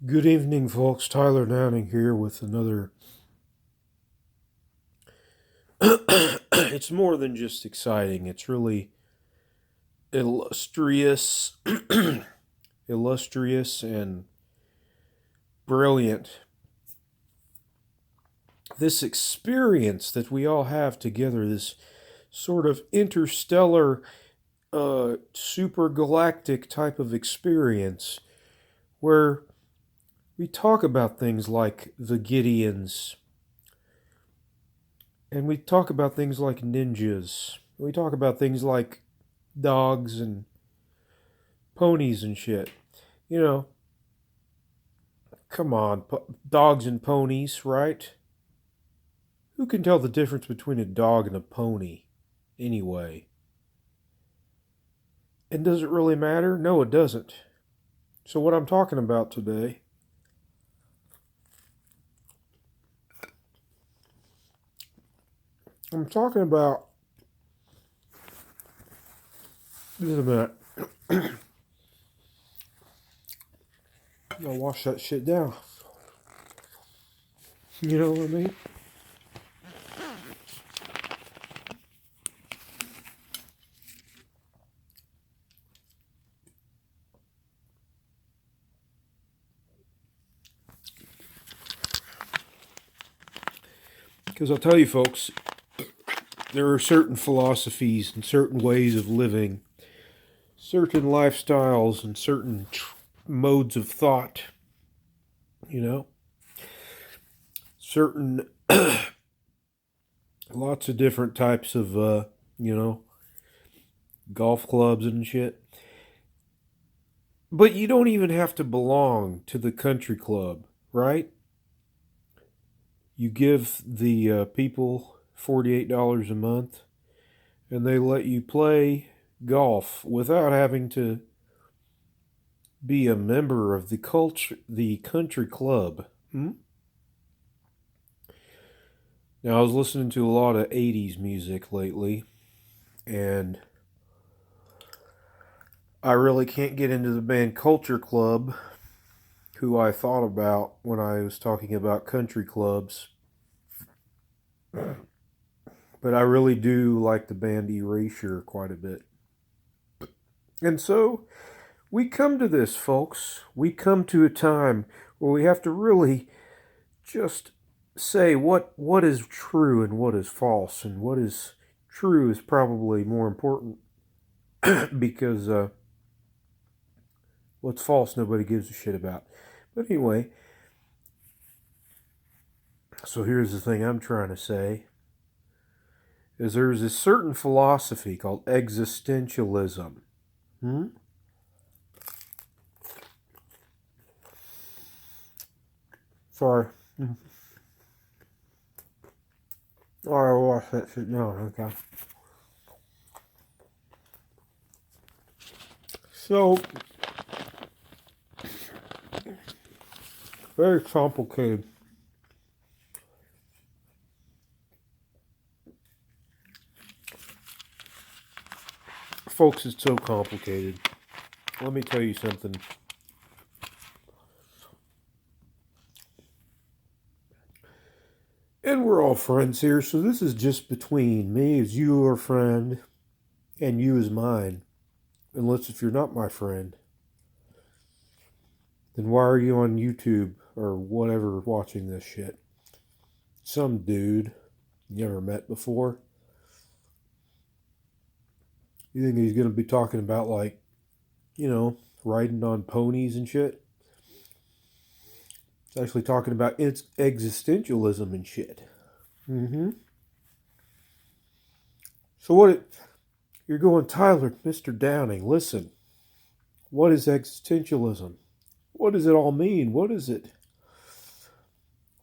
Good evening, folks. Tyler Downing here with another. It's more than just exciting, it's really illustrious, illustrious, and brilliant. This experience that we all have together, this sort of interstellar, super galactic type of experience where we talk about things like the Gideons, and we talk about things like ninjas. We talk about things like dogs and ponies and shit. You know, come on, dogs and ponies, right? Who can tell the difference between a dog and a pony, anyway? And does it really matter? No, it doesn't. So, what I'm talking about today, I'm talking about. Wait a minute. Gotta wash that shit down. You know what I mean? Because I'll tell you, folks, there are certain philosophies and certain ways of living, certain lifestyles, and certain modes of thought, you know, certain lots of different types of, you know, golf clubs and shit. But you don't even have to belong to the country club, right? You give the people $48 a month and they let you play golf without having to be a member of the country club. Hmm? Now, I was listening to a lot of 80s music lately, and I really can't get into the band Culture Club, who I thought about when I was talking about country clubs. But I really do like the band Erasure quite a bit. And so we come to this, folks. We come to a time where we have to really just say what is true and what is false, and what is true is probably more important because what's false nobody gives a shit about. But anyway, so here's the thing I'm trying to say is there's a certain philosophy called existentialism. Hmm? Sorry. Alright, I'll wash that shit down, okay. So, very complicated. Folks, it's so complicated. Let me tell you something. And we're all friends here, so this is just between me as your friend and you as mine. Unless if you're not my friend, then why are you on YouTube or whatever watching this shit? Some dude you never met before. You think he's going to be talking about, like, you know, riding on ponies and shit? It's actually talking about its existentialism and shit. Mm-hmm. So you're going, Tyler, Mr. Downing, listen. What is existentialism? What does it all mean? What is it?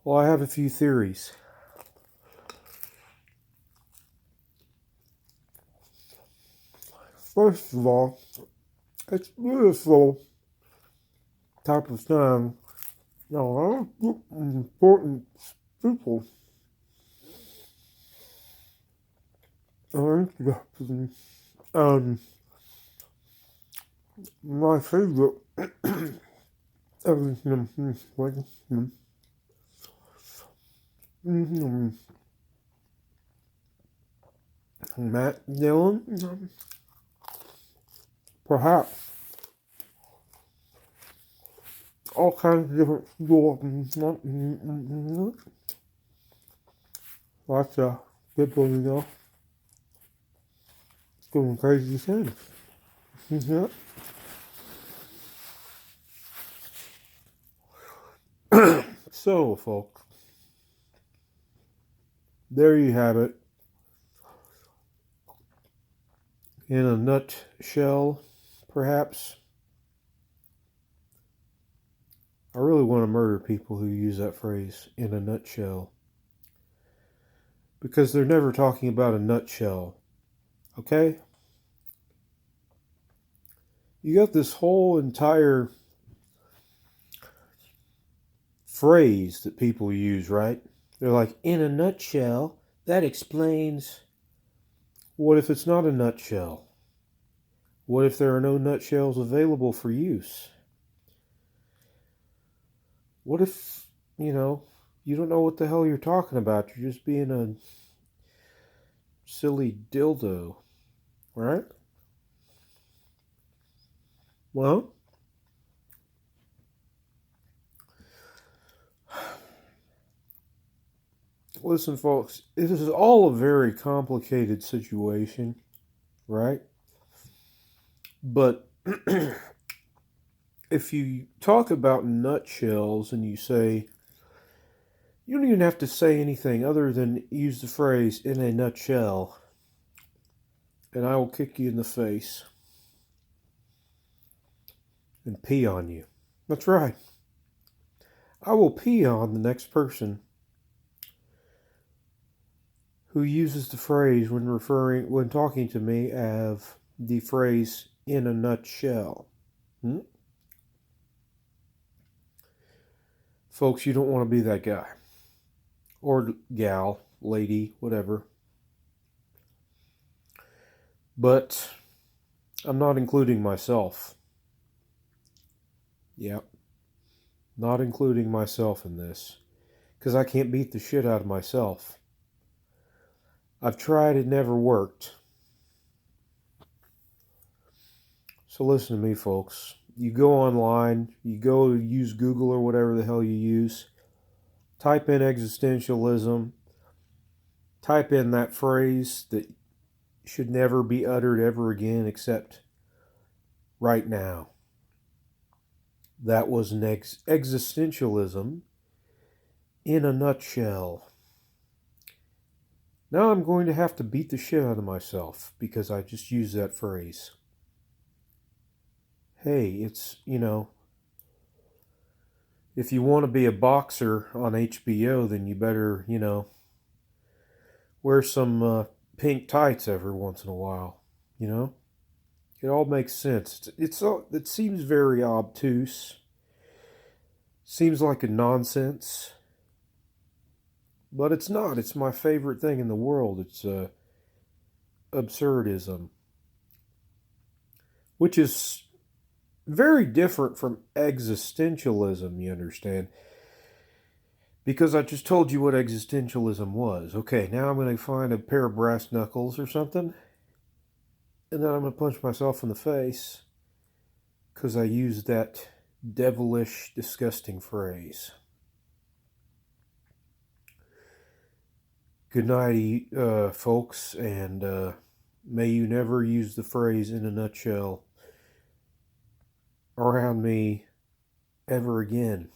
Well, I have a few theories. First of all, it's beautiful type of time. No, important people are interested. Um, my favorite Matt Dillon, perhaps all kinds of different lots of people, doing crazy things. So, folks, there you have it. In a nutshell, perhaps. I really want to murder people who use that phrase, in a nutshell. Because they're never talking about a nutshell. Okay? You got this whole entire phrase that people use, right? They're like, in a nutshell, that explains. What if it's not a nutshell? What if there are no nutshells available for use? What if, you don't know what the hell you're talking about? You're just being a silly dildo, right? Well, listen, folks, it is all a very complicated situation, right? But if you talk about nutshells and you say, you don't even have to say anything other than use the phrase in a nutshell, and I will kick you in the face and pee on you. That's right. I will pee on the next person who uses the phrase when talking to me of the phrase in a nutshell. Folks, you don't want to be that guy. Or gal, lady, whatever. But I'm not including myself. Yep. Not including myself in this. Because I can't beat the shit out of myself. I've tried, it never worked. So listen to me, folks. You go online, you go use Google or whatever the hell you use, type in existentialism, type in that phrase that should never be uttered ever again except right now. That was an existentialism in a nutshell. Now I'm going to have to beat the shit out of myself because I just used that phrase. Hey, it's, if you want to be a boxer on HBO, then you better, wear some pink tights every once in a while, It all makes sense. It seems very obtuse. Seems like a nonsense. But it's not. It's my favorite thing in the world. It's absurdism. Which is very different from existentialism, you understand? Because I just told you what existentialism was. Okay, now I'm going to find a pair of brass knuckles or something. And then I'm going to punch myself in the face. Because I used that devilish, disgusting phrase. Good night, folks, and may you never use the phrase in a nutshell around me ever again.